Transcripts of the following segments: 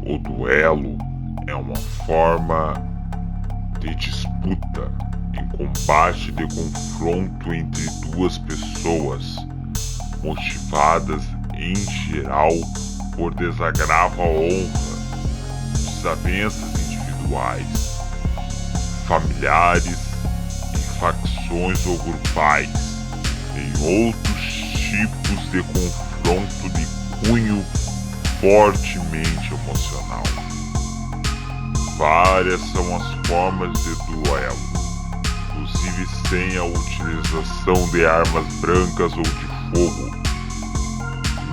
O duelo é uma forma de disputa em combate de confronto entre duas pessoas, motivadas em geral por desagravo à honra, desavenças individuais, familiares, em facções ou grupais, em outros tipos de confronto de cunho fortemente emocional. Várias são as formas de duelo, inclusive sem a utilização de armas brancas ou de fogo,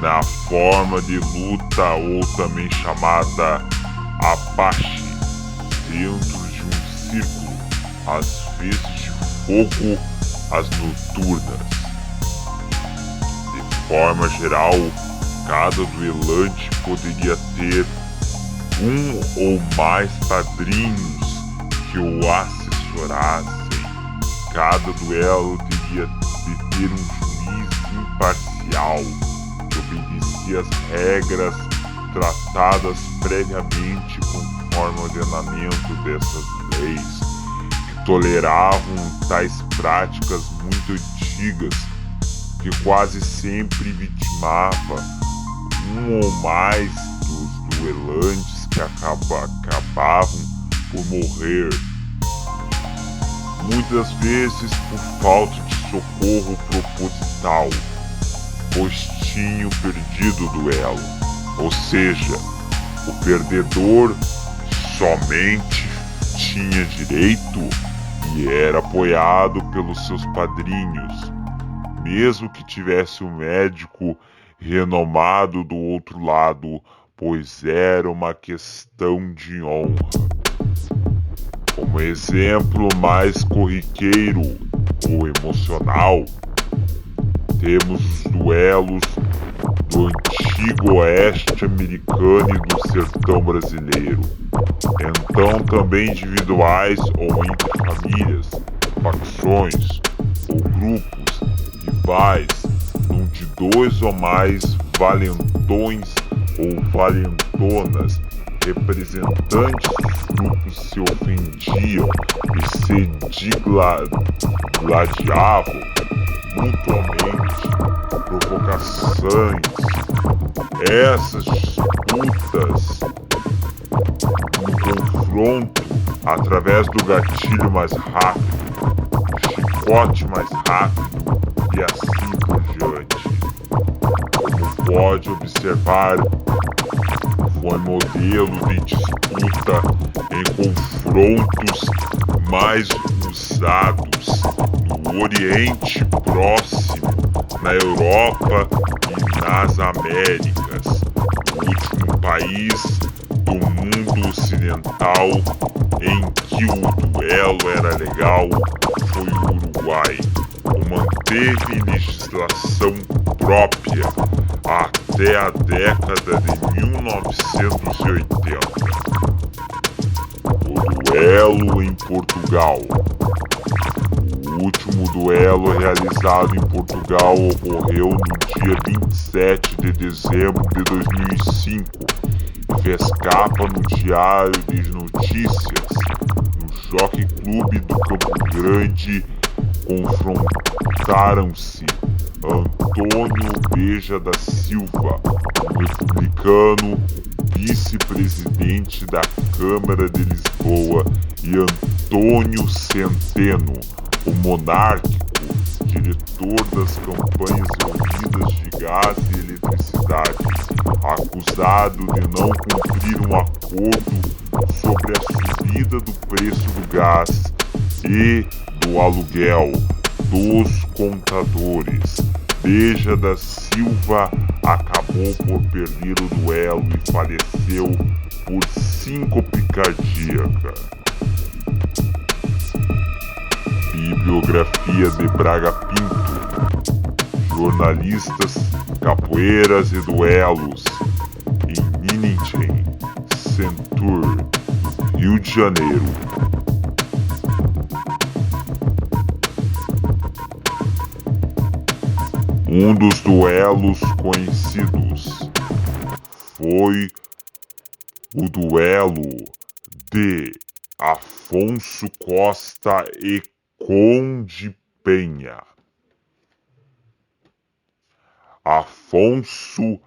na forma de luta ou também chamada apache, dentro de um círculo, às vezes de fogo, as noturnas. De forma geral, cada duelante poderia ter um ou mais padrinhos que o assessorassem. Cada duelo teria de ter um juiz imparcial que obedecia às regras tratadas previamente conforme o ordenamento dessas leis, que toleravam tais práticas muito antigas que quase sempre vitimava um ou mais dos duelantes que acabavam por morrer, muitas vezes por falta de socorro proposital, pois tinham perdido o duelo, ou seja, o perdedor somente tinha direito e era apoiado pelos seus padrinhos, mesmo que tivesse um médico renomado do outro lado, pois era uma questão de honra. Como exemplo mais corriqueiro ou emocional, temos os duelos do antigo oeste americano e do sertão brasileiro, então também individuais ou entre famílias, facções ou grupos rivais, onde dois ou mais valentões ou valentonas, representantes dos grupos, se ofendiam e se digladiavam mutuamente, provocações. Essas disputas no confronto através do gatilho mais rápido, do chicote mais rápido e assim por diante. Como pode observar, foi modelo de disputa em confrontos mais usados no Oriente Próximo, na Europa e nas Américas. O último país do mundo ocidental em que o duelo era legal foi o Uruguai, que manteve legislação própria até a década de 1980. O duelo em Portugal. O último duelo realizado em Portugal ocorreu no dia 27 de dezembro de 2005 e fez capa no Diário de Notícias. No Jockey Clube do Campo Grande confrontaram-se Antônio Beja da Silva, um republicano, vice-presidente da Câmara de Lisboa, e Antônio Centeno, o monárquico, diretor das campanhas reunidas de gás e eletricidade, acusado de não cumprir um acordo sobre a subida do preço do gás e do aluguel dos contadores. Beja da Silva acabou por perder o duelo e faleceu por síncope cardíaca. Bibliografia de Braga Pinto. Jornalistas, capoeiras e duelos em Nijmegen, Centur, Rio de Janeiro. Um dos duelos conhecidos foi o duelo de Afonso Costa e Conde Penha. Afonso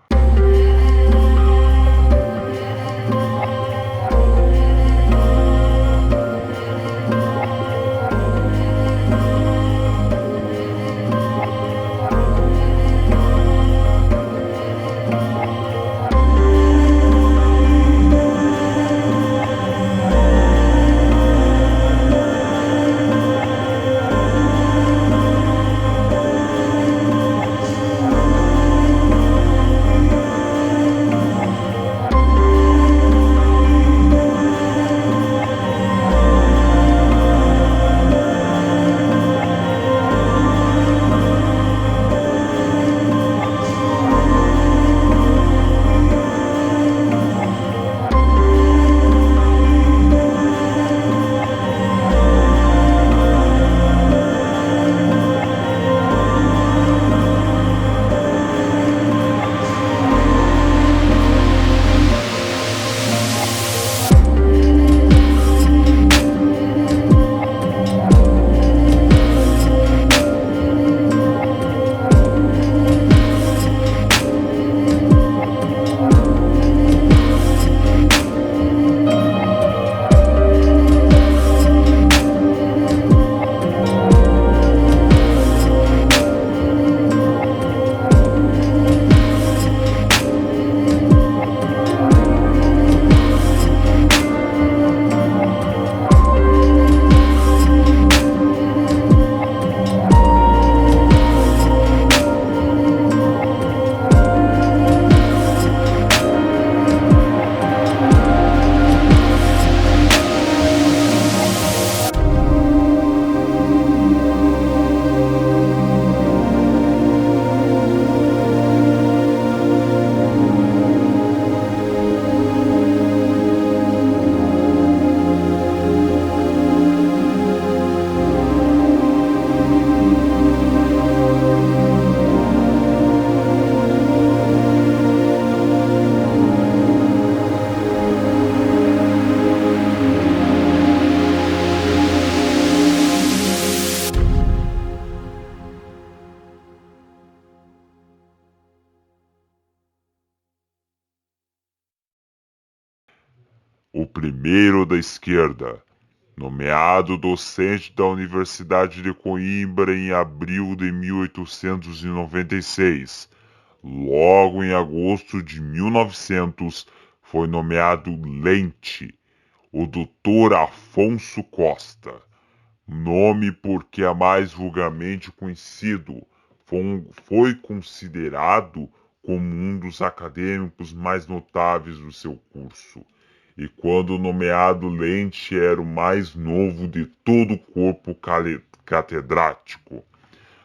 o primeiro da esquerda, nomeado docente da Universidade de Coimbra em abril de 1896. Logo em agosto de 1900, foi nomeado Lente, o Dr. Afonso Costa, nome porque é mais vulgarmente conhecido, foi considerado como um dos acadêmicos mais notáveis do seu curso, e quando nomeado Lente era o mais novo de todo o corpo catedrático.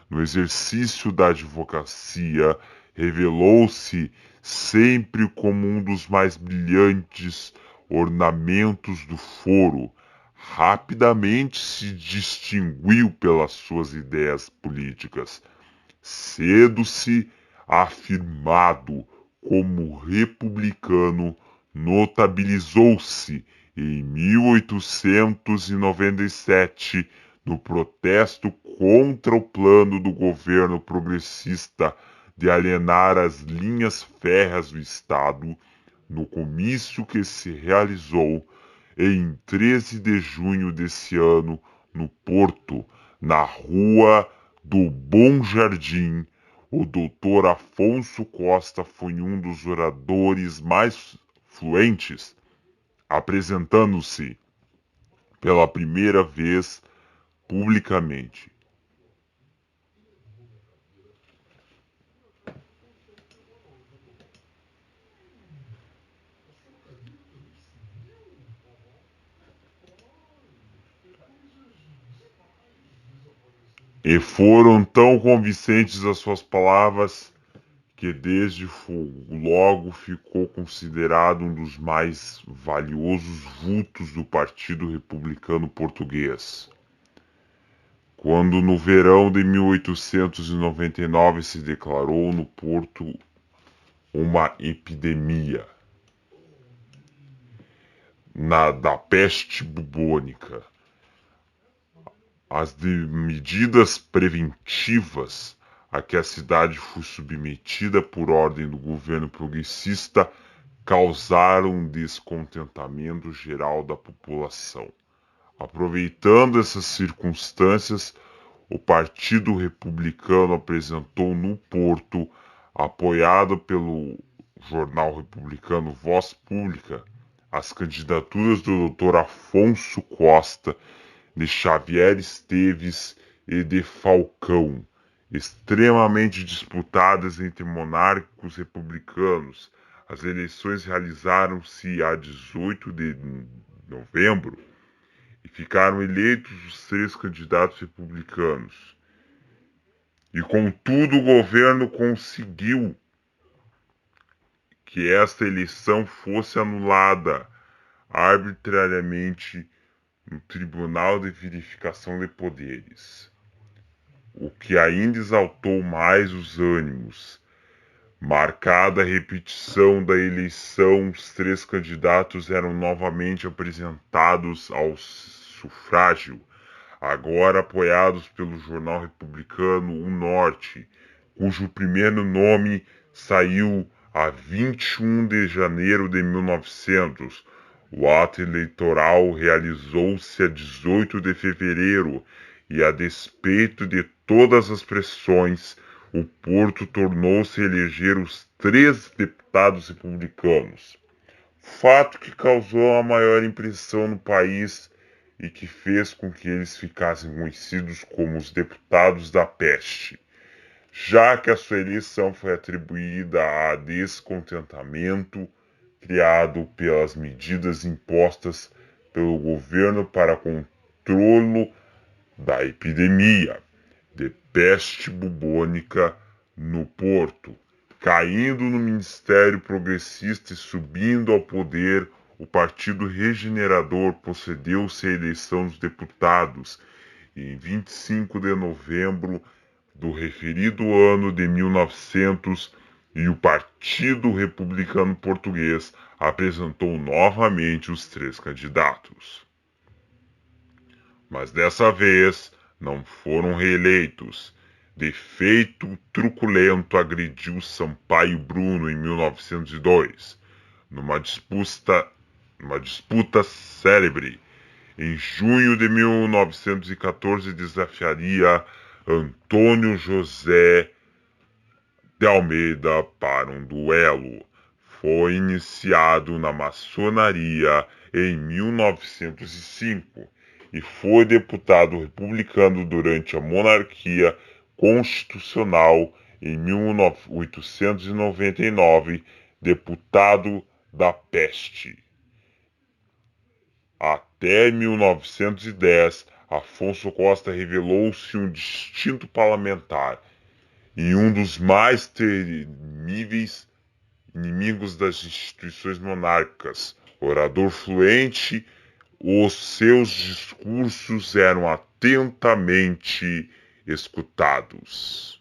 No exercício da advocacia, revelou-se sempre como um dos mais brilhantes ornamentos do foro. Rapidamente se distinguiu pelas suas ideias políticas. Cedo se afirmado como republicano, notabilizou-se em 1897 no protesto contra o plano do governo progressista de alienar as linhas férreas do Estado, no comício que se realizou em 13 de junho desse ano no Porto, na Rua do Bom Jardim. O Dr. Afonso Costa foi um dos oradores mais fluentes, apresentando-se pela primeira vez publicamente. E foram tão convincentes as suas palavras que desde logo ficou considerado um dos mais valiosos vultos do Partido Republicano Português. Quando no verão de 1899 se declarou no Porto uma epidemia. da peste bubônica. As medidas preventivas a que a cidade foi submetida por ordem do governo progressista causaram um descontentamento geral da população. Aproveitando essas circunstâncias, o Partido Republicano apresentou no Porto, apoiado pelo jornal republicano Voz Pública, as candidaturas do Dr. Afonso Costa, de Xavier Esteves e de Falcão, extremamente disputadas entre monárquicos republicanos. As eleições realizaram-se a 18 de novembro e ficaram eleitos os 3 candidatos republicanos. E contudo o governo conseguiu que esta eleição fosse anulada arbitrariamente no Tribunal de Verificação de Poderes, o que ainda exaltou mais os ânimos. Marcada a repetição da eleição, os 3 candidatos eram novamente apresentados ao sufrágio, agora apoiados pelo jornal republicano O Norte, cujo primeiro nome saiu a 21 de janeiro de 1900. O ato eleitoral realizou-se a 18 de fevereiro e, a despeito de todas as pressões, o Porto tornou-se a eleger os 3 deputados republicanos, fato que causou a maior impressão no país e que fez com que eles ficassem conhecidos como os deputados da peste, já que a sua eleição foi atribuída a descontentamento criado pelas medidas impostas pelo governo para controlo da epidemia de peste bubônica no Porto. Caindo no Ministério Progressista e subindo ao poder, o Partido Regenerador procedeu-se à eleição dos deputados e, em 25 de novembro do referido ano de 1900, e o Partido Republicano Português apresentou novamente os 3 candidatos. Mas dessa vez não foram reeleitos. Defeito truculento agrediu Sampaio Bruno em 1902, numa disputa célebre. Em junho de 1914 desafiaria Antônio José de Almeida para um duelo. Foi iniciado na maçonaria em 1905 e foi deputado republicano durante a monarquia constitucional em 1899, deputado da peste. Até 1910, Afonso Costa revelou-se um distinto parlamentar e um dos mais temíveis inimigos das instituições monárquicas. Orador fluente, os seus discursos eram atentamente escutados.